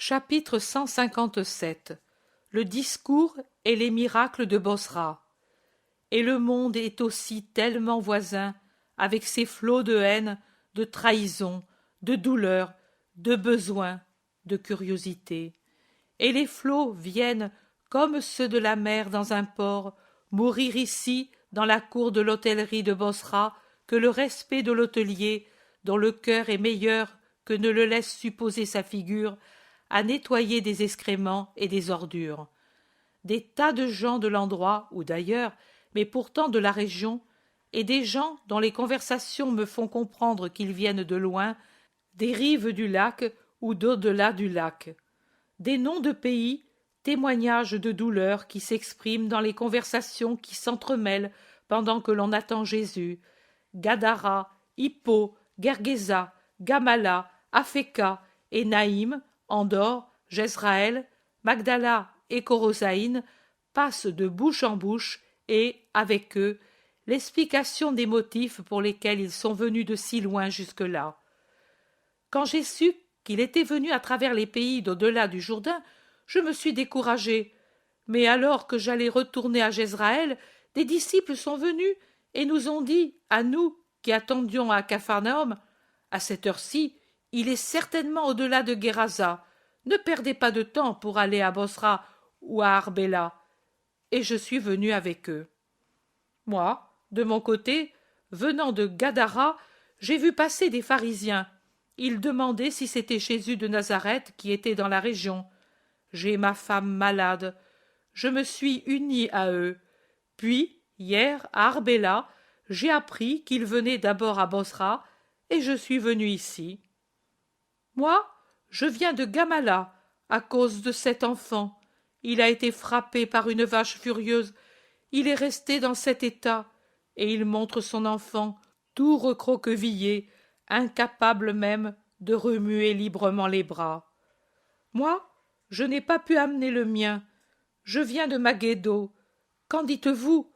Chapitre 157. Le discours et les miracles de Bosra. Et le monde est aussi tellement voisin, avec ses flots de haine, de trahison, de douleur, de besoin, de curiosité. Et les flots viennent, comme ceux de la mer dans un port, mourir ici, dans la cour de l'hôtellerie de Bosra, que le respect de l'hôtelier, dont le cœur est meilleur que ne le laisse supposer sa figure, à nettoyer des excréments et des ordures. Des tas de gens de l'endroit, ou d'ailleurs, mais pourtant de la région, et des gens dont les conversations me font comprendre qu'ils viennent de loin, des rives du lac ou d'au-delà du lac. Des noms de pays, témoignages de douleur qui s'expriment dans les conversations qui s'entremêlent pendant que l'on attend Jésus. Gadara, Hippo, Gergesa, Gamala, Afeka et Naïm, Andor, Jezraël, Magdala et Corosaïne passent de bouche en bouche et, avec eux, l'explication des motifs pour lesquels ils sont venus de si loin jusque-là. Quand j'ai su qu'il était venu à travers les pays d'au-delà du Jourdain, je me suis découragé. Mais alors que j'allais retourner à Jezraël, des disciples sont venus et nous ont dit, à nous qui attendions à Capharnaüm, à cette heure-ci, il est certainement au-delà de Guérasa. Ne perdez pas de temps pour aller à Bosra ou à Arbela. Et je suis venu avec eux. Moi, de mon côté, venant de Gadara, j'ai vu passer des pharisiens. Ils demandaient si c'était Jésus de Nazareth qui était dans la région. J'ai ma femme malade. Je me suis uni à eux. Puis, hier, à Arbela, j'ai appris qu'il venait d'abord à Bosra, et je suis venu ici. Moi, je viens de Gamala, à cause de cet enfant. Il a été frappé par une vache furieuse. Il est resté dans cet état, et il montre son enfant, tout recroquevillé, incapable même de remuer librement les bras. Moi, je n'ai pas pu amener le mien. Je viens de Magédo. Qu'en dites-vous?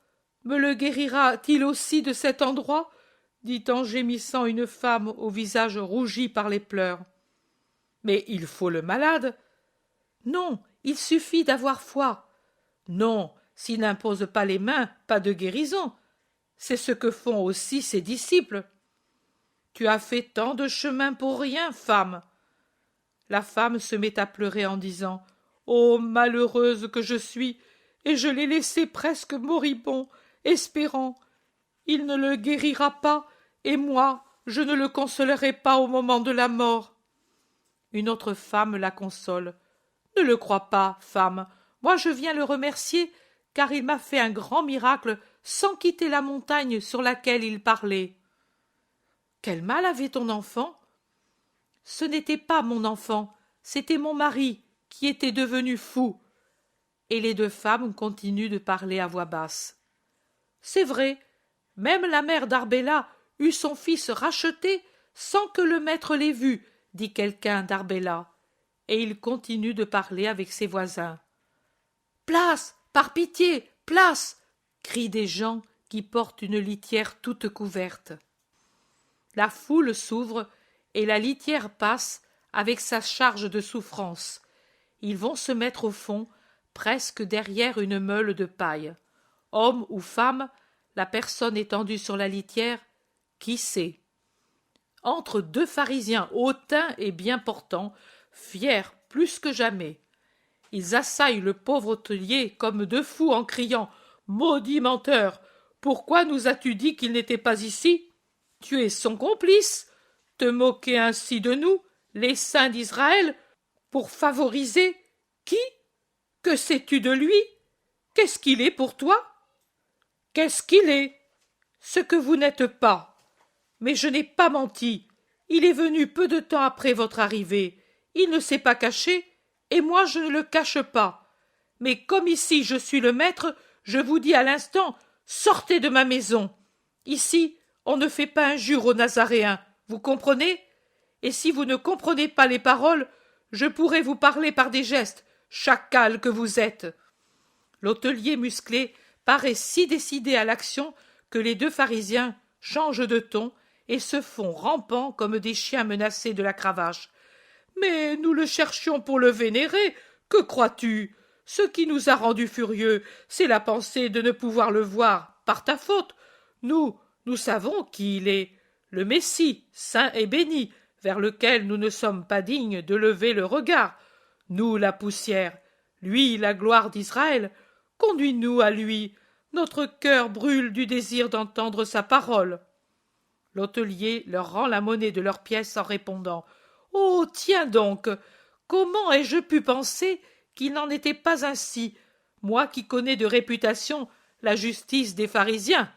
Me le guérira-t-il aussi de cet endroit? Dit en gémissant une femme au visage rougi par les pleurs. Mais il faut le malade. Non, il suffit d'avoir foi. Non, s'il n'impose pas les mains, pas de guérison. C'est ce que font aussi ses disciples. Tu as fait tant de chemin pour rien, femme. La femme se met à pleurer en disant « Ô malheureuse que je suis, et je l'ai laissé presque moribond, espérant. Il ne le guérira pas, et moi, je ne le consolerai pas au moment de la mort. » Une autre femme la console. « Ne le crois pas, femme, moi je viens le remercier, car il m'a fait un grand miracle sans quitter la montagne sur laquelle il parlait. » Quel mal avait ton enfant? Ce n'était pas mon enfant, c'était mon mari, qui était devenu fou. Et les deux femmes continuent de parler à voix basse. C'est vrai, même la mère d'Arbela eut son fils racheté sans que le maître l'ait vu, dit quelqu'un d'Arbela. Et il continue de parler avec ses voisins. Place, par pitié, place, crient des gens qui portent une litière toute couverte. La foule s'ouvre et la litière passe avec sa charge de souffrance. Ils vont se mettre au fond, presque derrière une meule de paille. Homme ou femme, la personne étendue sur la litière, qui sait? Entre deux pharisiens hautains et bien portants, fiers plus que jamais. Ils assaillent le pauvre hôtelier comme deux fous en criant « Maudit menteur! Pourquoi nous as-tu dit qu'il n'était pas ici? Tu es son complice! Te moquer ainsi de nous, les saints d'Israël, pour favoriser qui? Que sais-tu de lui? Qu'est-ce qu'il est pour toi? Qu'est-ce qu'il est? Ce que vous n'êtes pas. Mais je n'ai pas menti. Il est venu peu de temps après votre arrivée. Il ne s'est pas caché, et moi je ne le cache pas. Mais comme ici je suis le maître, je vous dis à l'instant, sortez de ma maison. Ici, on ne fait pas injure aux Nazaréens, vous comprenez? Et si vous ne comprenez pas les paroles, je pourrai vous parler par des gestes, chacal que vous êtes. L'hôtelier musclé paraît si décidé à l'action que les deux pharisiens changent de ton et se font rampants comme des chiens menacés de la cravache. Mais nous le cherchions pour le vénérer. Que crois-tu? Ce qui nous a rendus furieux, c'est la pensée de ne pouvoir le voir par ta faute. Nous savons qui il est, le Messie, saint et béni, vers lequel nous ne sommes pas dignes de lever le regard. Nous, la poussière, lui, la gloire d'Israël. Conduis-nous à lui. Notre cœur brûle du désir d'entendre sa parole. L'hôtelier leur rend la monnaie de leurs pièces en répondant « Oh, tiens donc! Comment ai-je pu penser qu'il n'en était pas ainsi, moi qui connais de réputation la justice des pharisiens?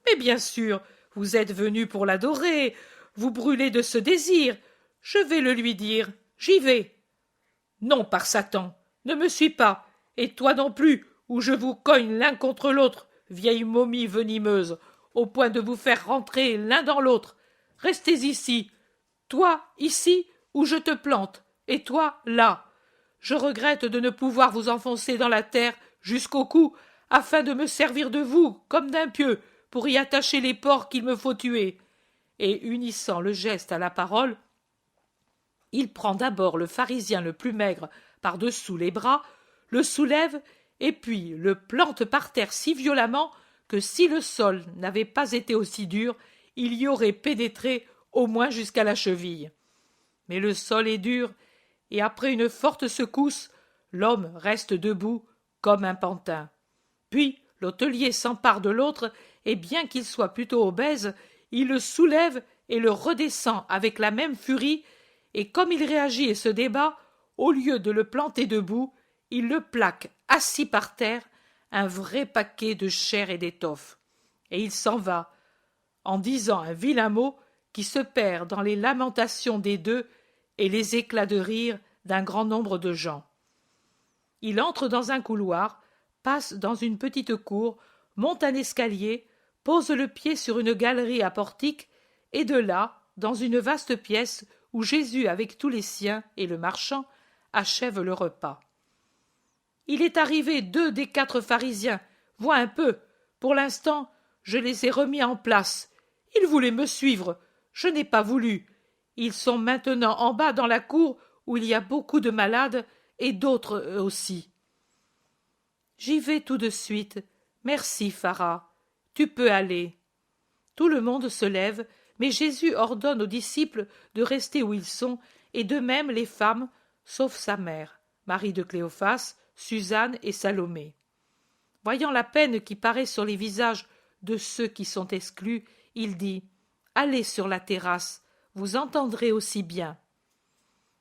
Mais bien sûr, vous êtes venu pour l'adorer, vous brûlez de ce désir. Je vais le lui dire, j'y vais. » « Non, par Satan, ne me suis pas, et toi non plus, ou je vous cogne l'un contre l'autre, vieille momie venimeuse, au point de vous faire rentrer l'un dans l'autre. Restez ici, toi ici, où je te plante, et toi là. Je regrette de ne pouvoir vous enfoncer dans la terre jusqu'au cou, afin de me servir de vous comme d'un pieu pour y attacher les porcs qu'il me faut tuer. » Et unissant le geste à la parole, il prend d'abord le pharisien le plus maigre par-dessous les bras, le soulève, et puis le plante par terre si violemment que si le sol n'avait pas été aussi dur, il y aurait pénétré au moins jusqu'à la cheville. Mais le sol est dur, et après une forte secousse, l'homme reste debout comme un pantin. Puis l'hôtelier s'empare de l'autre, et bien qu'il soit plutôt obèse, il le soulève et le redescend avec la même furie, et comme il réagit et se débat, au lieu de le planter debout, il le plaque assis par terre, un vrai paquet de chair et d'étoffe. Et il s'en va, en disant un vilain mot qui se perd dans les lamentations des deux et les éclats de rire d'un grand nombre de gens. Il entre dans un couloir, passe dans une petite cour, monte un escalier, pose le pied sur une galerie à portique, et de là, dans une vaste pièce où Jésus avec tous les siens et le marchand achève le repas. Il est arrivé 2 des 4 pharisiens, vois un peu, pour l'instant, je les ai remis en place. Ils voulaient me suivre, je n'ai pas voulu. Ils sont maintenant en bas dans la cour où il y a beaucoup de malades et d'autres eux aussi. J'y vais tout de suite. Merci, Phara. Tu peux aller. Tout le monde se lève, mais Jésus ordonne aux disciples de rester où ils sont, et de même les femmes, sauf sa mère, Marie de Cléophas, Suzanne et Salomé. Voyant la peine qui paraît sur les visages de ceux qui sont exclus, il dit « Allez sur la terrasse, vous entendrez aussi bien. »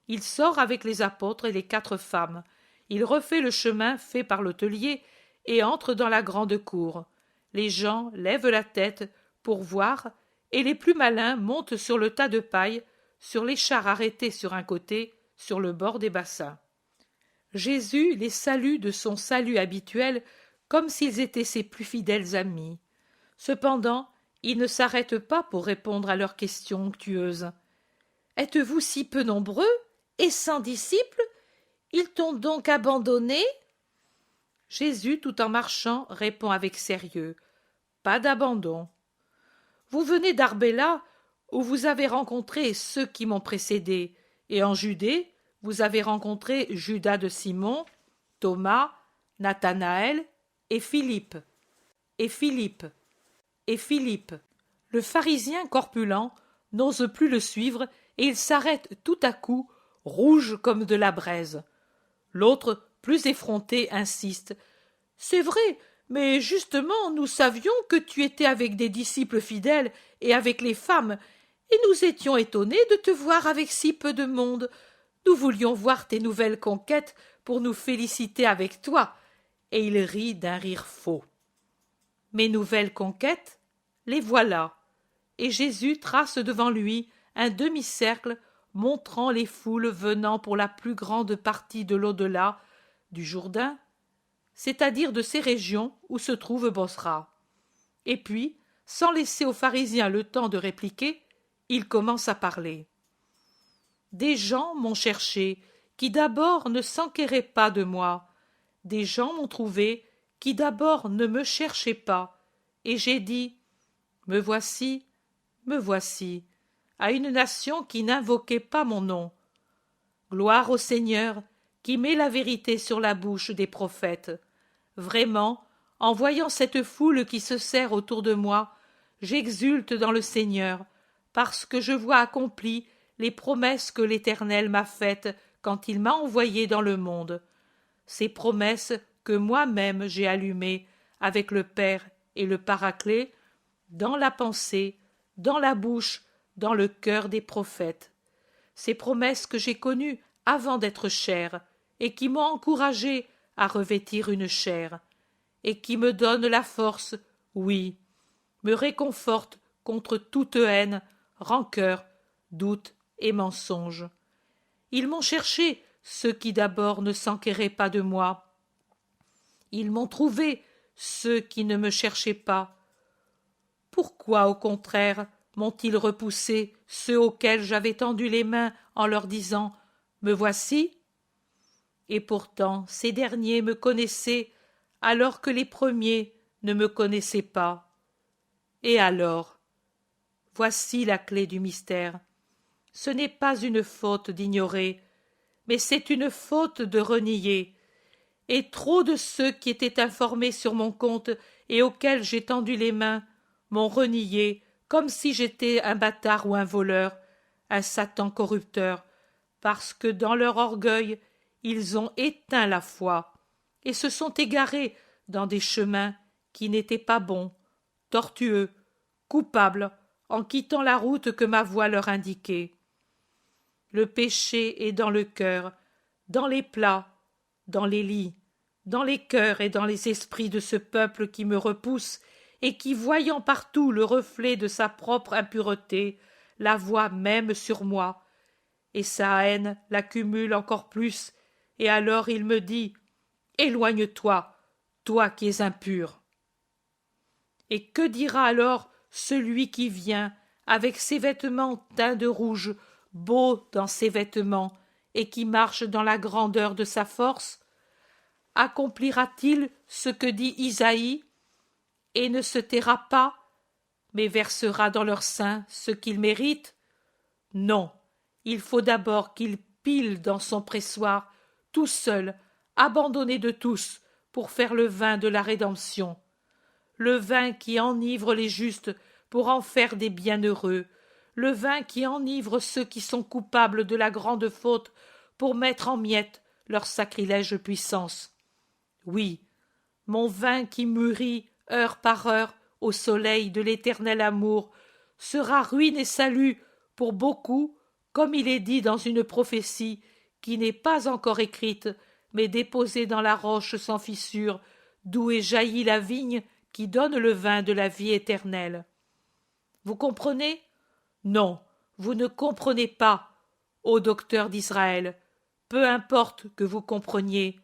Il sort avec les apôtres et les 4 femmes. Il refait le chemin fait par l'hôtelier et entre dans la grande cour. Les gens lèvent la tête pour voir, et les plus malins montent sur le tas de paille, sur les chars arrêtés sur un côté, sur le bord des bassins. Jésus les salue de son salut habituel, comme s'ils étaient ses plus fidèles amis. Cependant, il ne s'arrête pas pour répondre à leurs questions onctueuses. « Êtes-vous si peu nombreux et sans disciples? Ils t'ont donc abandonné ?» Jésus, tout en marchant, répond avec sérieux. « Pas d'abandon. Vous venez d'Arbela, où vous avez rencontré ceux qui m'ont précédé, et en Judée, vous avez rencontré Judas de Simon, Thomas, Nathanaël et Philippe. Et Philippe. Et Philippe. » Le pharisien corpulent n'ose plus le suivre, et il s'arrête tout à coup, rouge comme de la braise. L'autre, plus effronté, insiste. « C'est vrai, mais justement nous savions que tu étais avec des disciples fidèles et avec les femmes, et nous étions étonnés de te voir avec si peu de monde. Nous voulions voir tes nouvelles conquêtes pour nous féliciter avec toi. » Et il rit d'un rire faux. Mes nouvelles conquêtes, les voilà. Et Jésus trace devant lui un demi-cercle montrant les foules venant pour la plus grande partie de l'au-delà, du Jourdain, c'est-à-dire de ces régions où se trouve Bosra. Et puis, sans laisser aux pharisiens le temps de répliquer, il commence à parler. Des gens m'ont cherché, qui d'abord ne s'enquéraient pas de moi. Des gens m'ont trouvé, qui d'abord ne me cherchaient pas. Et j'ai dit, me voici, à une nation qui n'invoquait pas mon nom. Gloire au Seigneur, qui met la vérité sur la bouche des prophètes. Vraiment, en voyant cette foule qui se serre autour de moi, j'exulte dans le Seigneur, parce que je vois accomplies les promesses que l'Éternel m'a faites quand il m'a envoyé dans le monde. Ces promesses que moi-même j'ai allumées avec le Père et le Paraclet, dans la pensée, dans la bouche, dans le cœur des prophètes. Ces promesses que j'ai connues avant d'être chair, et qui m'ont encouragé à revêtir une chair, et qui me donnent la force, oui, me réconfortent contre toute haine, rancœur, doute et mensonge. Ils m'ont cherché, ceux qui d'abord ne s'enquéraient pas de moi. Ils m'ont trouvé, ceux qui ne me cherchaient pas. Pourquoi, au contraire, m'ont-ils repoussé ceux auxquels j'avais tendu les mains en leur disant « Me voici » ? Et pourtant ces derniers me connaissaient alors que les premiers ne me connaissaient pas. Et alors ? Voici la clé du mystère. Ce n'est pas une faute d'ignorer, mais c'est une faute de renier. Et trop de ceux qui étaient informés sur mon compte et auxquels j'ai tendu les mains m'ont renié comme si j'étais un bâtard ou un voleur, un Satan corrupteur, parce que dans leur orgueil ils ont éteint la foi et se sont égarés dans des chemins qui n'étaient pas bons, tortueux, coupables, en quittant la route que ma voix leur indiquait. Le péché est dans le cœur, dans les plats, dans les lits, dans les cœurs et dans les esprits de ce peuple qui me repousse et qui, voyant partout le reflet de sa propre impureté, la voit même sur moi, et sa haine l'accumule encore plus, et alors il me dit « Éloigne-toi, toi qui es impur !» Et que dira alors celui qui vient, avec ses vêtements teints de rouge, beau dans ses vêtements, et qui marche dans la grandeur de sa force? Accomplira-t-il ce que dit Isaïe, et ne se taira pas, mais versera dans leur sein ce qu'il mérite? Non, il faut d'abord qu'il pile dans son pressoir, tout seul, abandonné de tous, pour faire le vin de la rédemption. Le vin qui enivre les justes pour en faire des bienheureux, le vin qui enivre ceux qui sont coupables de la grande faute pour mettre en miettes leur sacrilège puissance. Oui, mon vin qui mûrit heure par heure au soleil de l'éternel amour sera ruine et salut pour beaucoup, comme il est dit dans une prophétie qui n'est pas encore écrite, mais déposée dans la roche sans fissure, d'où est jaillie la vigne qui donne le vin de la vie éternelle. Vous comprenez? Non, vous ne comprenez pas, ô docteurs d'Israël. Peu importe que vous compreniez.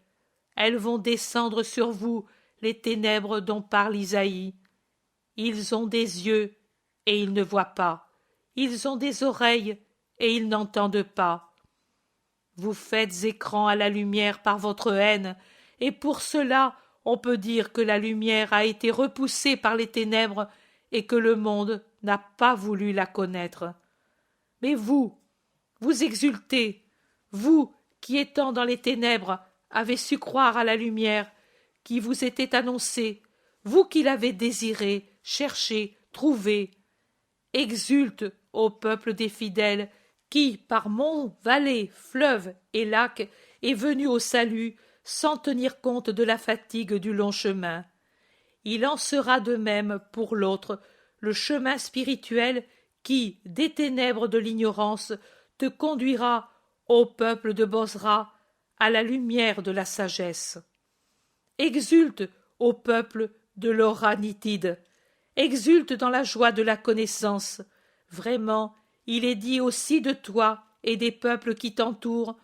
Elles vont descendre sur vous, les ténèbres dont parle Isaïe. Ils ont des yeux, et ils ne voient pas. Ils ont des oreilles, et ils n'entendent pas. Vous faites écran à la lumière par votre haine, et pour cela on peut dire que la lumière a été repoussée par les ténèbres et que le monde n'a pas voulu la connaître. Mais vous exultez, vous qui étant dans les ténèbres avez su croire à la lumière qui vous était annoncée, vous qui l'avez désirée, cherchée, trouvée. Exulte, ô peuple des fidèles, qui, par monts, vallées, fleuves et lacs, est venu au salut, sans tenir compte de la fatigue du long chemin. Il en sera de même pour l'autre, le chemin spirituel qui, des ténèbres de l'ignorance, te conduira, ô peuple de Bosra, à la lumière de la sagesse. Exulte, ô peuple de l'Oranitide, exulte dans la joie de la connaissance. Vraiment, il est dit aussi de toi et des peuples qui t'entourent,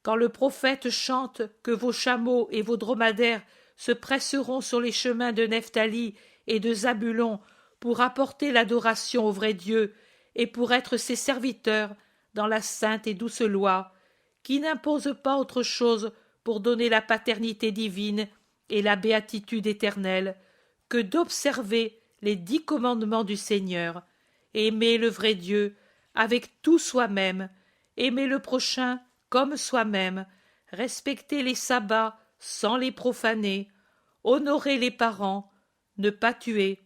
quand le prophète chante que vos chameaux et vos dromadaires se presseront sur les chemins de Nephtali et de Zabulon pour apporter l'adoration au vrai Dieu et pour être ses serviteurs dans la sainte et douce loi, qui n'impose pas autre chose pour donner la paternité divine et la béatitude éternelle que d'observer les 10 commandements du Seigneur, aimer le vrai Dieu avec tout soi-même, aimer le prochain comme soi-même, respecter les sabbats sans les profaner, honorer les parents, ne pas tuer,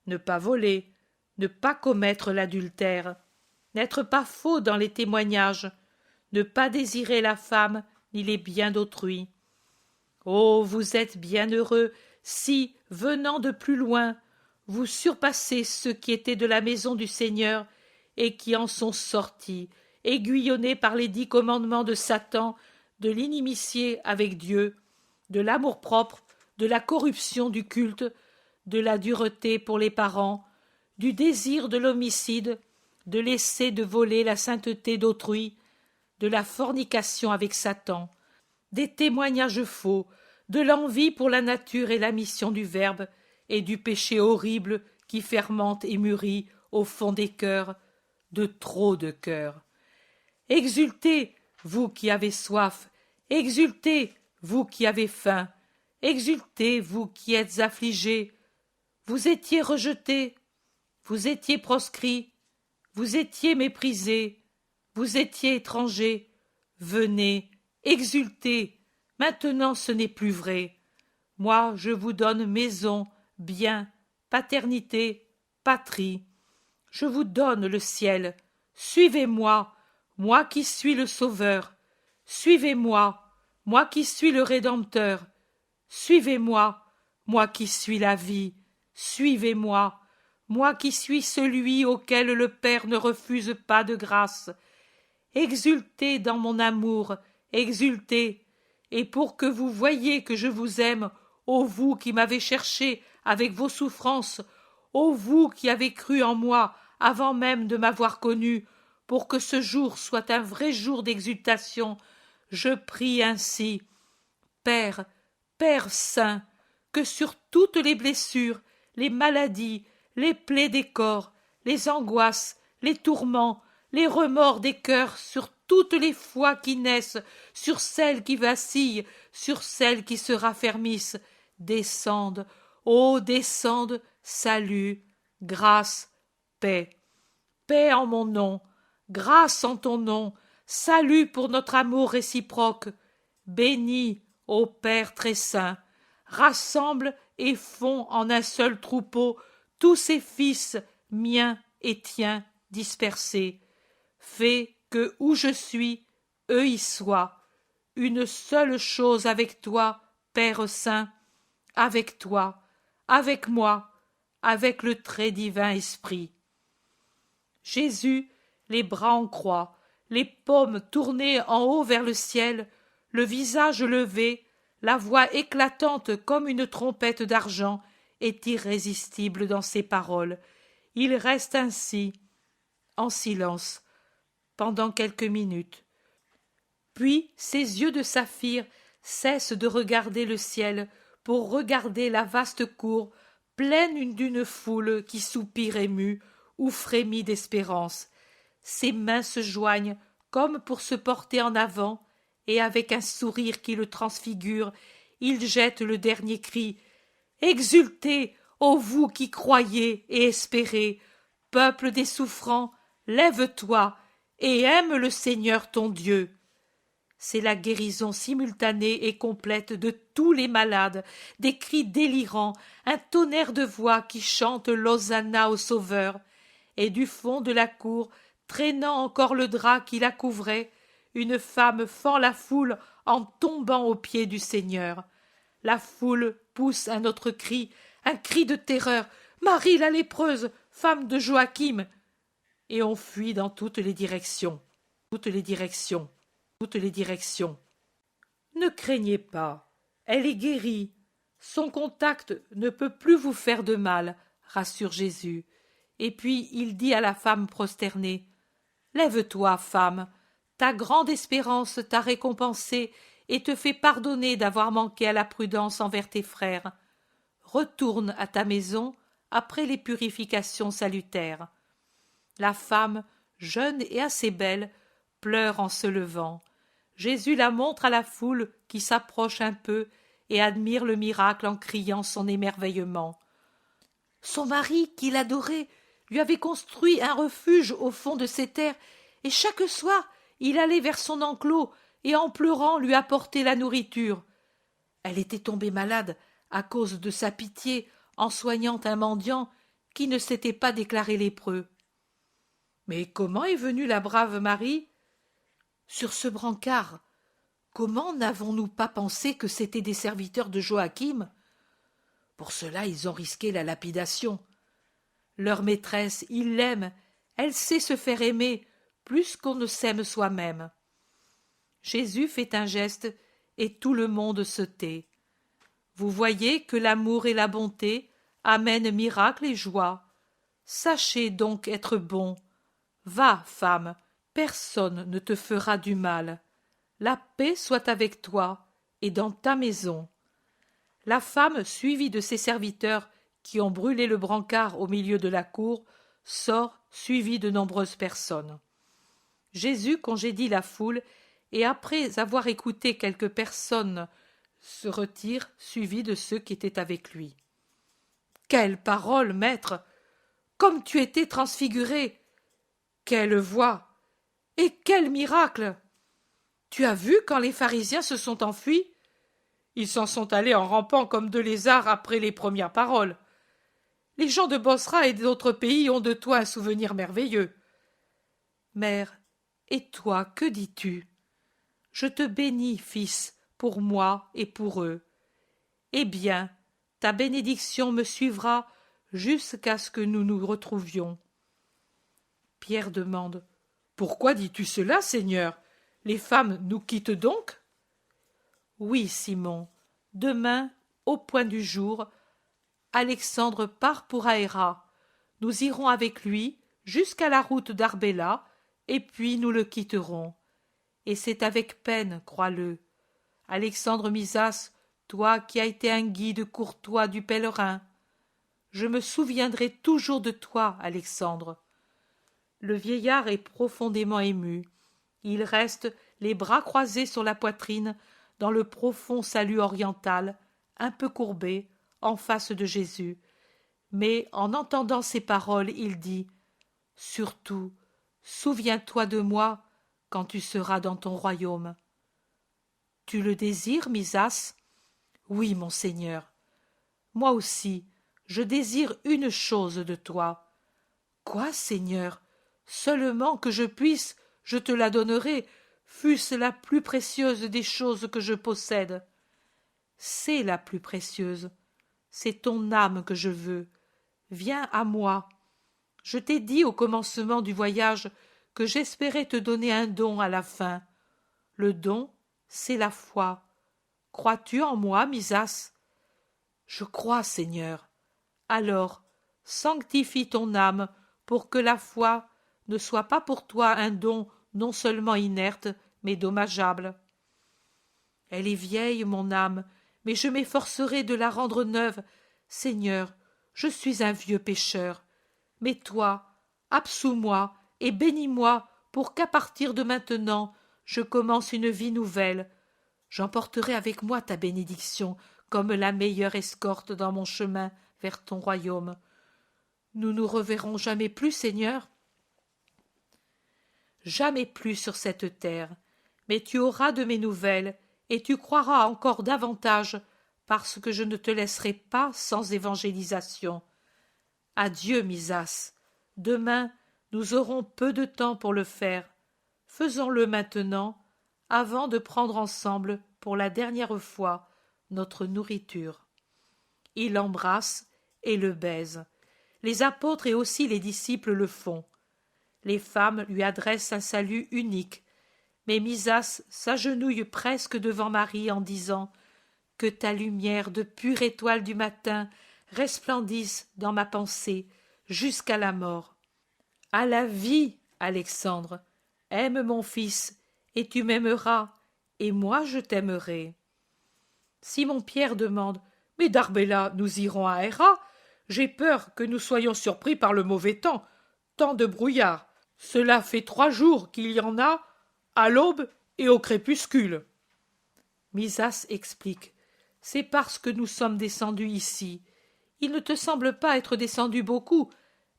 ne pas voler, ne pas commettre l'adultère, n'être pas faux dans les témoignages, ne pas désirer la femme ni les biens d'autrui. Oh, vous êtes bien heureux si, venant de plus loin, vous surpassez ceux qui étaient de la maison du Seigneur et qui en sont sortis, aiguillonnés par les 10 commandements de Satan, de l'inimitié avec Dieu, de l'amour-propre, de la corruption du culte, de la dureté pour les parents, du désir de l'homicide, de l'essai de voler la sainteté d'autrui, de la fornication avec Satan, des témoignages faux, de l'envie pour la nature et la mission du Verbe, et du péché horrible qui fermente et mûrit au fond des cœurs, de trop de cœurs. Exultez, vous qui avez soif, exultez, vous qui avez faim, exultez, vous qui êtes affligés. Vous étiez rejetés, vous étiez proscrits, vous étiez méprisés, vous étiez étrangers. Venez, exultez, maintenant ce n'est plus vrai. Moi, je vous donne maison, bien, paternité, patrie. Je vous donne le ciel. Suivez-moi, moi qui suis le Sauveur. Suivez-moi, moi qui suis le Rédempteur. Suivez-moi, moi qui suis la vie. Suivez-moi, moi qui suis celui auquel le Père ne refuse pas de grâce. Exultez dans mon amour, exultez, et pour que vous voyiez que je vous aime, ô vous qui m'avez cherché avec vos souffrances, ô vous qui avez cru en moi avant même de m'avoir connu, pour que ce jour soit un vrai jour d'exultation, je prie ainsi. Père, Père saint, que sur toutes les blessures, les maladies, les plaies des corps, les angoisses, les tourments, les remords des cœurs, sur toutes les foi qui naissent, sur celles qui vacillent, sur celles qui se raffermissent, descendent, ô descendent, salut, grâce, paix. Paix en mon nom, grâce en ton nom, salut pour notre amour réciproque. Bénis, ô Père très saint, rassemble et fonds en un seul troupeau tous ces fils, miens et tiens, dispersés. Fais que où je suis, eux y soient. Une seule chose avec toi, Père saint, avec toi, avec moi, avec le très divin Esprit. Jésus, les bras en croix, les paumes tournées en haut vers le ciel, le visage levé, la voix éclatante comme une trompette d'argent, est irrésistible dans ses paroles. Il reste ainsi, en silence, pendant quelques minutes. Puis ses yeux de saphir cessent de regarder le ciel pour regarder la vaste cour pleine d'une foule qui soupire émue ou frémit d'espérance. Ses mains se joignent comme pour se porter en avant, et avec un sourire qui le transfigure, il jette le dernier cri. Exultez, ô vous qui croyez et espérez, peuple des souffrants, lève-toi et aime le Seigneur ton Dieu. C'est la guérison simultanée et complète de tous les malades, des cris délirants, un tonnerre de voix qui chante l'Hosanna au Sauveur, et du fond de la cour, traînant encore le drap qui la couvrait, une femme fend la foule en tombant aux pieds du Seigneur. La foule pousse un autre cri, un cri de terreur. Marie la lépreuse, femme de Joachim. Et on fuit dans toutes les directions, toutes les directions, toutes les directions. Ne craignez pas, elle est guérie. Son contact ne peut plus vous faire de mal, rassure Jésus. Et puis il dit à la femme prosternée, « Lève-toi, femme, ta grande espérance t'a récompensée et te fait pardonner d'avoir manqué à la prudence envers tes frères. Retourne à ta maison après les purifications salutaires. » La femme, jeune et assez belle, pleure en se levant. Jésus la montre à la foule qui s'approche un peu et admire le miracle en criant son émerveillement. Son mari, qui l'adorait, lui avait construit un refuge au fond de ces terres, et chaque soir il allait vers son enclos et en pleurant lui apporter la nourriture. Elle était tombée malade à cause de sa pitié en soignant un mendiant qui ne s'était pas déclaré lépreux. Mais comment est venue la brave Marie? Sur ce brancard. Comment n'avons-nous pas pensé que c'étaient des serviteurs de Joachim? Pour cela, ils ont risqué la lapidation. Leur maîtresse, ils l'aiment, elle sait se faire aimer plus qu'on ne s'aime soi-même. Jésus fait un geste et tout le monde se tait. Vous voyez que l'amour et la bonté amènent miracle et joie. Sachez donc être bon. Va, femme, personne ne te fera du mal. La paix soit avec toi et dans ta maison. La femme, suivie de ses serviteurs qui ont brûlé le brancard au milieu de la cour, sort suivie de nombreuses personnes. Jésus congédie la foule et après avoir écouté quelques personnes se retire suivi de ceux qui étaient avec lui. Quelle parole, maître! Comme tu étais transfiguré! Quelle voix! Et quel miracle! Tu as vu quand les pharisiens se sont enfuis? Ils s'en sont allés en rampant comme deux lézards après les premières paroles. Les gens de Bosra et d'autres pays ont de toi un souvenir merveilleux. Mère, et toi, que dis-tu? Je te bénis, fils, pour moi et pour eux. Eh bien, ta bénédiction me suivra jusqu'à ce que nous nous retrouvions. Pierre demande: Pourquoi dis-tu cela, Seigneur? Les femmes nous quittent donc? Oui, Simon, demain, au point du jour, Alexandre part pour Aéra. Nous irons avec lui jusqu'à la route d'Arbela, et puis nous le quitterons. Et c'est avec peine, crois-le. Alexandre Misas, toi qui as été un guide courtois du pèlerin, je me souviendrai toujours de toi, Alexandre. Le vieillard est profondément ému. Il reste, les bras croisés sur la poitrine, dans le profond salut oriental, un peu courbé, en face de Jésus. Mais en entendant ces paroles, il dit: Surtout, souviens-toi de moi quand tu seras dans ton royaume. Tu le désires, Misas? Oui, mon Seigneur. Moi aussi, je désire une chose de toi. Quoi, Seigneur? Seulement que je puisse, je te la donnerai, fût-ce la plus précieuse des choses que je possède. C'est la plus précieuse. C'est ton âme que je veux. Viens à moi. Je t'ai dit au commencement du voyage que j'espérais te donner un don à la fin. Le don, c'est la foi. Crois-tu en moi, Misas? Je crois, Seigneur. Alors, sanctifie ton âme pour que la foi ne soit pas pour toi un don non seulement inerte, mais dommageable. Elle est vieille, mon âme, mais je m'efforcerai de la rendre neuve. Seigneur, je suis un vieux pécheur. Mais toi, absous-moi et bénis-moi pour qu'à partir de maintenant, je commence une vie nouvelle. J'emporterai avec moi ta bénédiction comme la meilleure escorte dans mon chemin vers ton royaume. Nous nous reverrons jamais plus, Seigneur? Jamais plus sur cette terre, mais tu auras de mes nouvelles, et tu croiras encore davantage, parce que je ne te laisserai pas sans évangélisation. Adieu, Misas. Demain, nous aurons peu de temps pour le faire. Faisons-le maintenant, avant de prendre ensemble, pour la dernière fois, notre nourriture. Il l'embrasse et le baise. Les apôtres et aussi les disciples le font. Les femmes lui adressent un salut unique, mais Misas s'agenouille presque devant Marie en disant: Que ta lumière de pure étoile du matin resplendisse dans ma pensée jusqu'à la mort. À la vie, Alexandre, aime mon fils, et tu m'aimeras, et moi je t'aimerai. Simon-Pierre demande: Mais d'Arbela, nous irons à Héra? J'ai peur que nous soyons surpris par le mauvais temps, tant de brouillard. Cela fait 3 jours qu'il y en a, à l'aube et au crépuscule. Misas explique: C'est parce que nous sommes descendus ici. Il ne te semble pas être descendu beaucoup,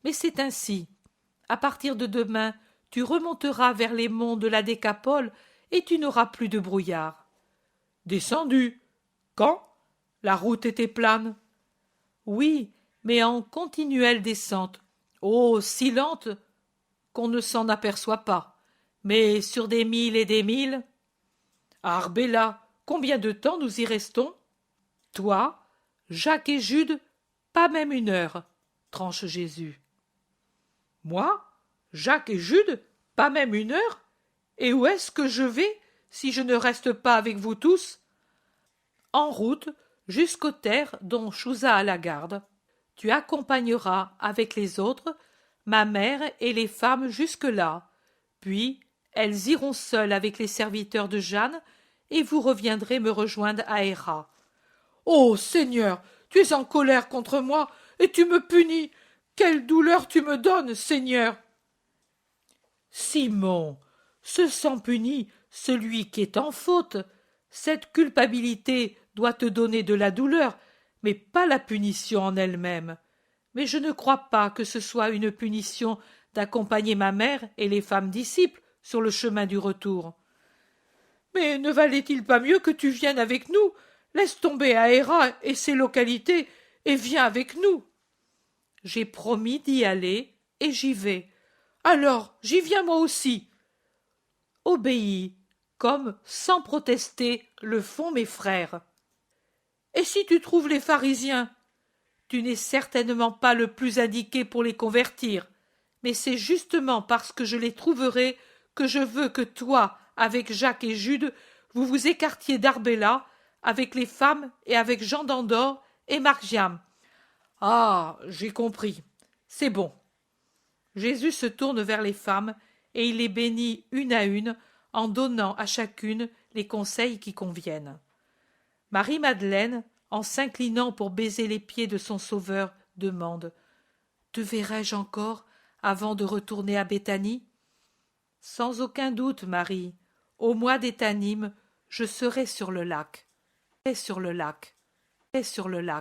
mais c'est ainsi. À partir de demain, tu remonteras vers les monts de la Décapole, et tu n'auras plus de brouillard. Descendu. Quand? La route était plane. Oui, mais en continuelle descente. Oh, si lente qu'on ne s'en aperçoit pas. Mais sur des milles et des milles. À Arbella, combien de temps nous y restons? Toi, Jacques et Jude, pas même 1 heure, tranche Jésus. Moi, Jacques et Jude, pas même 1 heure? Et où est-ce que je vais si je ne reste pas avec vous tous? En route jusqu'aux terres dont Chouza a la garde. Tu accompagneras avec les autres ma mère et les femmes jusque-là, puis elles iront seules avec les serviteurs de Jeanne, et vous reviendrez me rejoindre à Héra. Ô Seigneur, tu es en colère contre moi, et tu me punis. Quelle douleur tu me donnes, Seigneur! Simon, se sent puni celui qui est en faute. Cette culpabilité doit te donner de la douleur, mais pas la punition en elle-même. Mais je ne crois pas que ce soit une punition d'accompagner ma mère et les femmes disciples sur le chemin du retour. Mais ne valait-il pas mieux que tu viennes avec nous? Laisse tomber Aéra et ses localités et viens avec nous. J'ai promis d'y aller et j'y vais. Alors, j'y viens moi aussi. Obéis, comme, sans protester, le font mes frères. Et si tu trouves les pharisiens? Tu n'es certainement pas le plus indiqué pour les convertir, mais c'est justement parce que je les trouverai que je veux que toi, avec Jacques et Jude, vous vous écartiez d'Arbella, avec les femmes et avec Jean d'Andorre et Margiam. Ah, j'ai compris. C'est bon. Jésus se tourne vers les femmes et il les bénit une à une en donnant à chacune les conseils qui conviennent. Marie-Madeleine, en s'inclinant pour baiser les pieds de son Sauveur, demande « Te verrai-je encore avant de retourner à Béthanie ?» Sans aucun doute, Marie, au mois d'Étanim, je serai sur le lac. Sur le lac. Sur le lac.